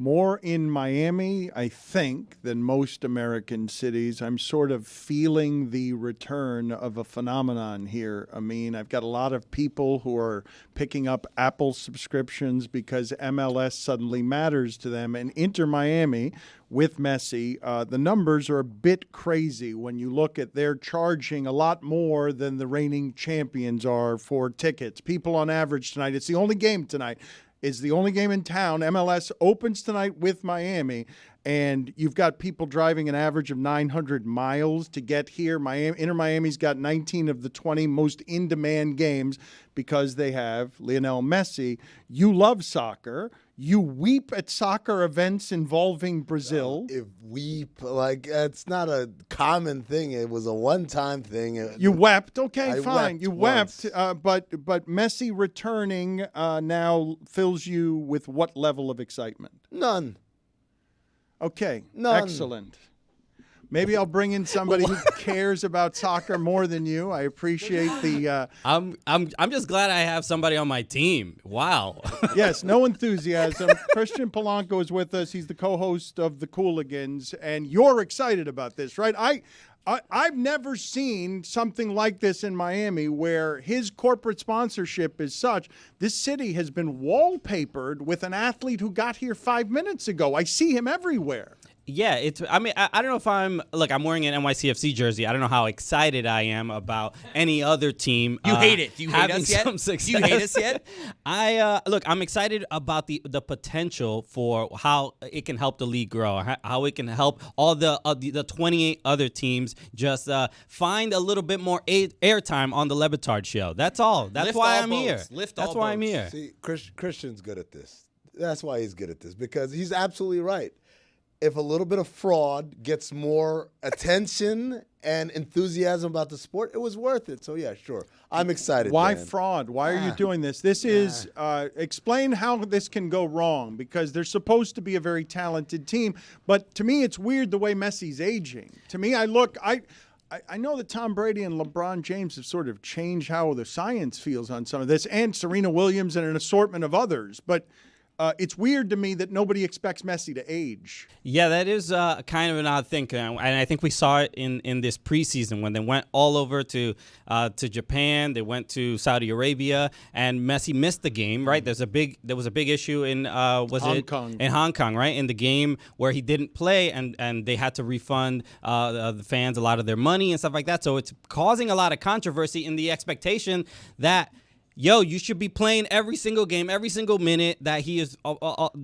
more in Miami, I think, than most American cities. I'm sort of feeling the return of a phenomenon here, Amin. I've got a lot of people who are picking up Apple subscriptions because MLS suddenly matters to them. And Inter Miami with Messi, the numbers are a bit crazy when you look at they're charging a lot more than the reigning champions are for tickets. People on average tonight, it's the only game tonight. It's the only game in town. MLS opens tonight with Miami, and you've got people driving an average of 900 miles to get here. Inter Miami's got 19 of the 20 most in-demand games because they have Lionel Messi. You love soccer. You weep at soccer events involving Brazil. If weep, it's not a common thing. It was a one-time thing. You wept. Okay, I fine. wept You once. wept. But Messi returning now fills you with what level of excitement? None. Okay, None. Excellent. Maybe I'll bring in somebody who cares about soccer more than you. I appreciate the. I'm just glad I have somebody on my team. Wow. Yes, no enthusiasm. Christian Polanco is with us. He's the co-host of the Cooligans, and you're excited about this, right? I've never seen something like this in Miami where his corporate sponsorship is such. This city has been wallpapered with an athlete who got here 5 minutes ago. I see him everywhere. Yeah, I don't know if I'm wearing an NYCFC jersey. I don't know how excited I am about any other team. You hate it. Do you hate having us yet? some success. Do you hate us yet? I'm excited about the potential for how it can help the league grow, how it can help all the 28 other teams just find a little bit more airtime on the Le Batard Show. That's all. That's Lift why all I'm boats. here. Lift That's all why I'm boats. here. See, Christian's good at this. That's why he's good at this, because he's absolutely right. If a little bit of fraud gets more attention and enthusiasm about the sport, it was worth it. So, yeah, sure. I'm excited. Why Dan. fraud? Why are you doing this? This is explain how this can go wrong, because they're supposed to be a very talented team. But to me, it's weird the way Messi's aging. To me, I know that Tom Brady and LeBron James have sort of changed how the science feels on some of this, and Serena Williams and an assortment of others. But it's weird to me that nobody expects Messi to age. Yeah, that is kind of an odd thing, and I think we saw it in this preseason when they went all over to Japan, they went to Saudi Arabia, and Messi missed the game. Right, there was a big issue in Hong Kong, right, in the game where he didn't play, and they had to refund the fans a lot of their money and stuff like that. So it's causing a lot of controversy in the expectation that, you should be playing every single game, every single minute that he is.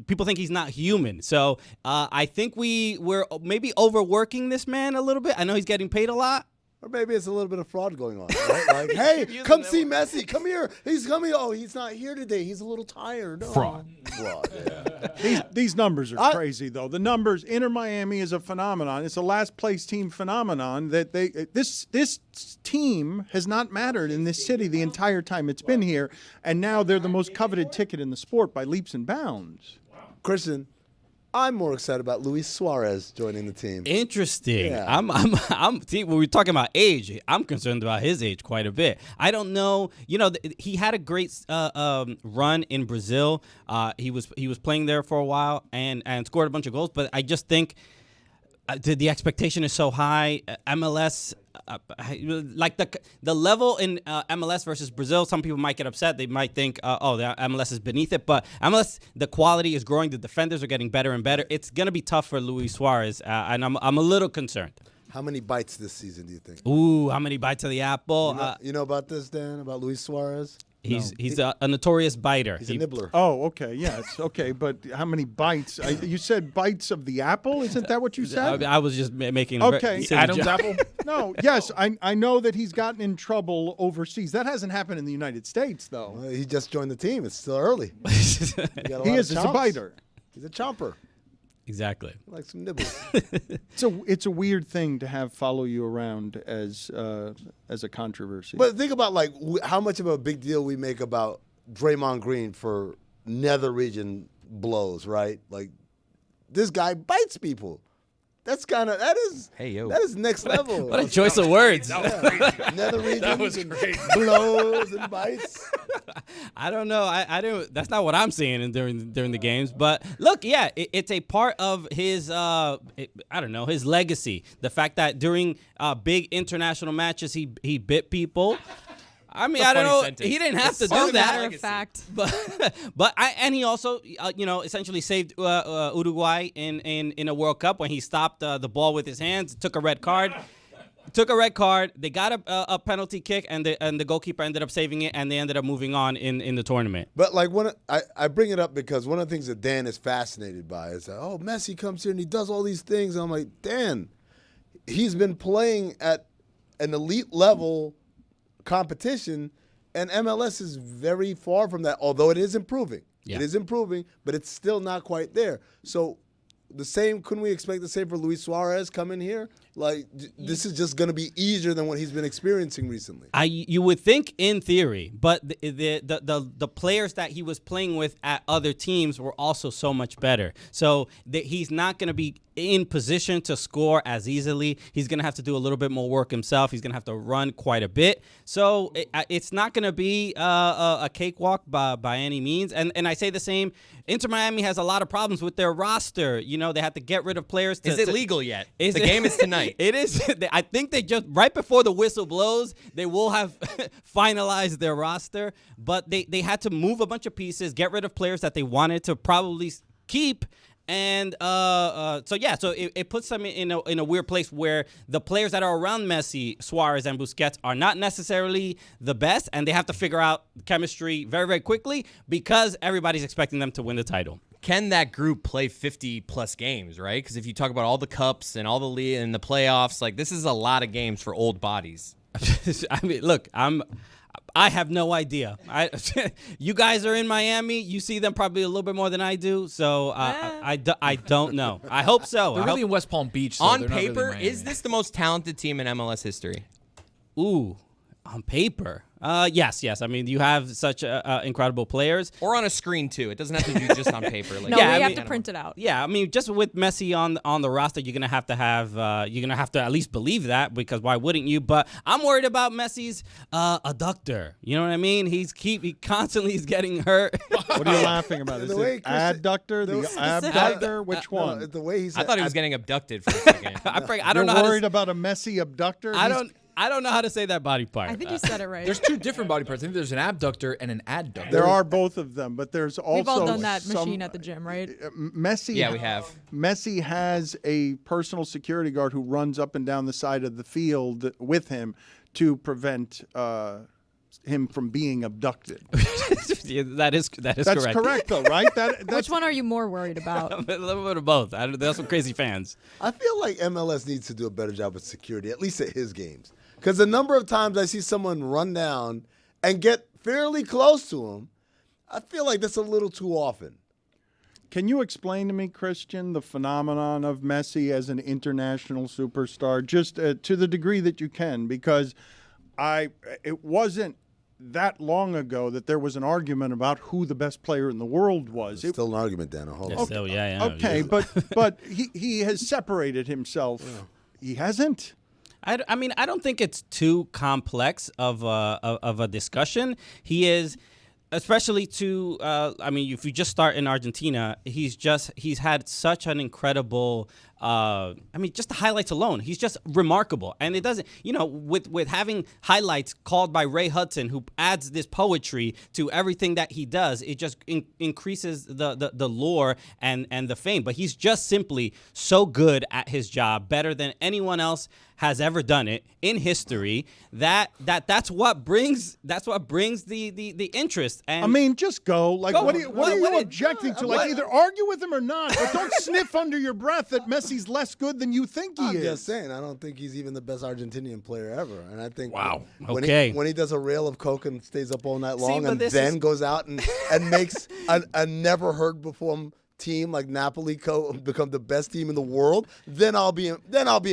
People think he's not human. So I think we're maybe overworking this man a little bit. I know he's getting paid a lot. Or maybe it's a little bit of fraud going on. Right? Like, hey, come see Messi. Come here. He's coming. Oh, he's not here today. He's a little tired. Oh. Fraud. Yeah. These numbers are crazy, though. The numbers, Inter Miami is a phenomenon. It's a last-place team phenomenon that this team has not mattered in this city the entire time it's been here, and now they're the most coveted ticket in the sport by leaps and bounds. Christian, I'm more excited about Luis Suarez joining the team. Interesting. Yeah. See, when we're talking about age, I'm concerned about his age quite a bit. I don't know. He had a great run in Brazil. He was playing there for a while and scored a bunch of goals. But I just think the expectation is so high. MLS, like the level in MLS versus Brazil, some people might get upset. They might think, the MLS is beneath it. But MLS, the quality is growing. The defenders are getting better and better. It's going to be tough for Luis Suarez, and I'm a little concerned. How many bites this season do you think? Ooh, how many bites of the apple? You know about this, Dan, about Luis Suarez? He's a notorious biter. He's a nibbler. Oh, okay. Yeah, it's okay. But how many bites? You said bites of the apple? Isn't that what you said? I was just making okay. Adam's apple? No, yes. I know that he's gotten in trouble overseas. That hasn't happened in the United States, though. Well, he just joined the team. It's still early. He is a biter. He's a chomper. Exactly. He likes some nibbles. It's a weird thing to have follow you around as a controversy. But think about how much of a big deal we make about Draymond Green for nether region blows, right? Like, this guy bites people. That is next level. What a choice of words. That was crazy. Nether region. That was crazy. Blows and bites. I don't know. I don't. That's not what I'm seeing during the games. But look, yeah, it's a part of his. I don't know, his legacy. The fact that during big international matches, he bit people. I mean, I don't know. Sentence. He didn't have to do that. Matter of fact. And he also, essentially saved Uruguay in a World Cup when he stopped the ball with his hands, took a red card. They got a penalty kick, and the goalkeeper ended up saving it, and they ended up moving on in the tournament. But like I bring it up because one of the things that Dan is fascinated by is that, oh, Messi comes here and he does all these things. And I'm like, Dan, he's been playing at an elite level competition, and MLS is very far from that, although it is improving. Yeah. It is improving, but it's still not quite there. So couldn't we expect the same for Luis Suarez coming here? Like, this is just going to be easier than what he's been experiencing recently. You would think in theory, but the players that he was playing with at other teams were also so much better. So he's not going to be in position to score as easily. He's going to have to do a little bit more work himself. He's going to have to run quite a bit. So it's not going to be a cakewalk by any means. And I say the same. Inter Miami has a lot of problems with their roster. They have to get rid of players. Is it legal yet? The game is tonight. It is. I think they just, right before the whistle blows, they will have finalized their roster. But they had to move a bunch of pieces, get rid of players that they wanted to probably keep. And so it puts them in a weird place where the players that are around Messi, Suarez, and Busquets are not necessarily the best, and they have to figure out chemistry very, very quickly because everybody's expecting them to win the title. Can that group play 50-plus games, right? Because if you talk about all the cups and all the league and the playoffs, like, this is a lot of games for old bodies. I mean, look, I have no idea. You guys are in Miami. You see them probably a little bit more than I do. So I don't know. I hope so. They're really in West Palm Beach. So on they're not really paper, Miami. is this the most talented team in MLS history? Ooh, on paper. Yes. I mean, you have such incredible players. Or on a screen, too. It doesn't have to be just on paper. Like, No, Yeah, we I have mean- to print it out. Yeah, I mean, just with Messi on the roster, you're gonna have to at least believe that, because why wouldn't you? But I'm worried about Messi's adductor. You know what I mean? He constantly is getting hurt. What are you laughing about? Is The way it Christian- adductor, the abductor? Which one? No, the way he said, I thought he was getting abducted for a second. I don't You're know how worried to. about a Messi abductor? I don't know how to say that body part. I think you said it right. There's two different body parts. I think there's an abductor and an adductor. There are both of them, but there's also We've all done that some- machine at the gym, right? Messi. Yeah, we have. Messi has a personal security guard who runs up and down the side of the field with him to prevent him from being abducted. Yeah, that is That's correct. correct, though, right? That's Which one are you more worried about? A little bit of both. There's some crazy fans. I feel like MLS needs to do a better job with security, at least at his games. Because the number of times I see someone run down and get fairly close to him, I feel like that's a little too often. Can you explain to me, Christian, the phenomenon of Messi as an international superstar, just to the degree that you can? Because it wasn't that long ago that there was an argument about who the best player in the world was. It's still an argument, Dan. Hold on. Yes, so, yeah. Okay, but he has separated himself. He hasn't. I mean, I don't think it's too complex of a discussion. He is, especially to, I mean, if you just start in Argentina, he's had such an incredible, I mean, just the highlights alone, he's just remarkable. And it doesn't, with having highlights called by Ray Hudson, who adds this poetry to everything that he does, it just increases the lore and the fame. But he's just simply so good at his job, better than anyone else has ever done it in history. That's what brings the interest. And I mean, just go. Like, Go. what are you objecting to? Like, what- either argue with him or not, but don't sniff under your breath that Messi's less good than you think he I'm is. just saying, I don't think he's even the best Argentinian player ever. And I think when Okay. when he does a rail of coke and stays up all night long but and this then is- goes out and makes a never heard before team like Napoli become the best team in the world, then I'll be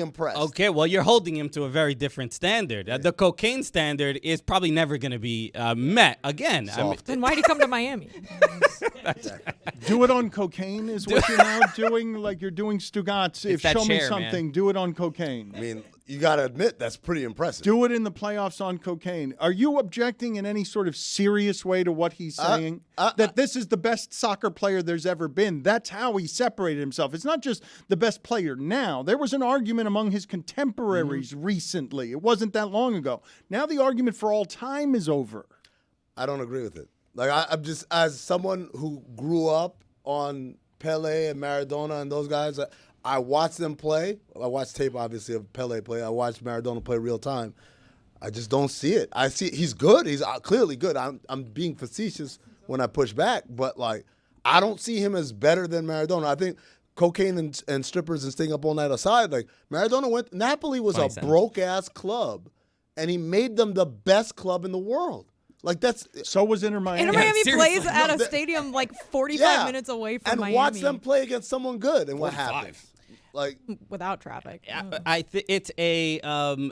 impressed. Okay, well, you're holding him to a very different standard. The cocaine standard is probably never going to be met again. I mean, Then why'd he come to Miami? Do it on cocaine is what you're now doing. Like you're doing Stugotz. If that show me chair, man. something, do it on cocaine. I mean, you got to admit that's pretty impressive. Do it in the playoffs on cocaine. Are you objecting in any sort of serious way to what he's saying? That this is the best soccer player there's ever been. That's how he separated himself. It's not just the best player now. There was an argument among his contemporaries recently. It wasn't that long ago. Now the argument for all time is over. I don't agree with it. Like I'm just, as someone who grew up on Pele and Maradona and those guys, I watched them play. I watched tape, obviously, of Pele play. I watched Maradona play real time. I just don't see it. I see he's good. He's clearly good. I'm being facetious when I push back, but like I don't see him as better than Maradona. I think cocaine and strippers and staying up all night aside, like Maradona Napoli was a broke ass club, and he made them the best club in the world. Like that's so was Inter Miami. Inter Miami seriously. plays at a stadium like 45 minutes away from and Miami. watch them play against someone good, and what happens? Like without traffic. I think it's a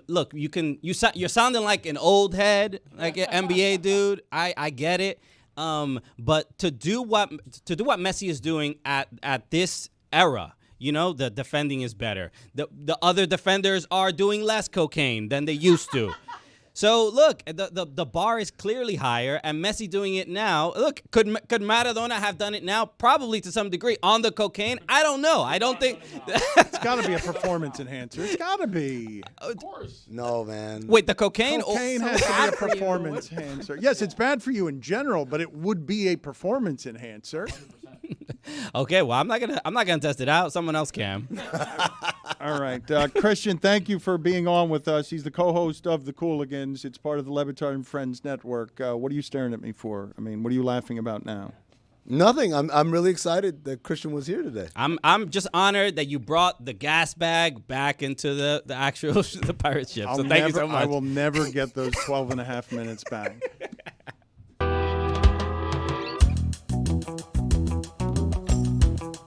look. You're sounding like an old head, like an NBA dude. I get it. But to do what Messi is doing at this era, you know, the defending is better. The other defenders are doing less cocaine than they used to. So look, the bar is clearly higher, and Messi doing it now. Look, could Maradona have done it now? Probably to some degree. On the cocaine, I don't know. I don't think It's got to be a performance enhancer. It's got to be. Of course. no, man. wait, the cocaine. Cocaine has to be a performance enhancer. Yes, it's bad for you in general, but it would be a performance enhancer. Okay, well, I'm not gonna test it out. Someone else can. All right. Christian, thank you for being on with us. He's the co-host of The Cooligans. It's part of the Le Batard and Friends Network. What are you staring at me for? I mean, what are you laughing about now? Nothing. I'm really excited that Christian was here today. I'm just honored that you brought the gas bag back into the actual the pirate ship. So thank you so much. I will never get those 12 and a half minutes back.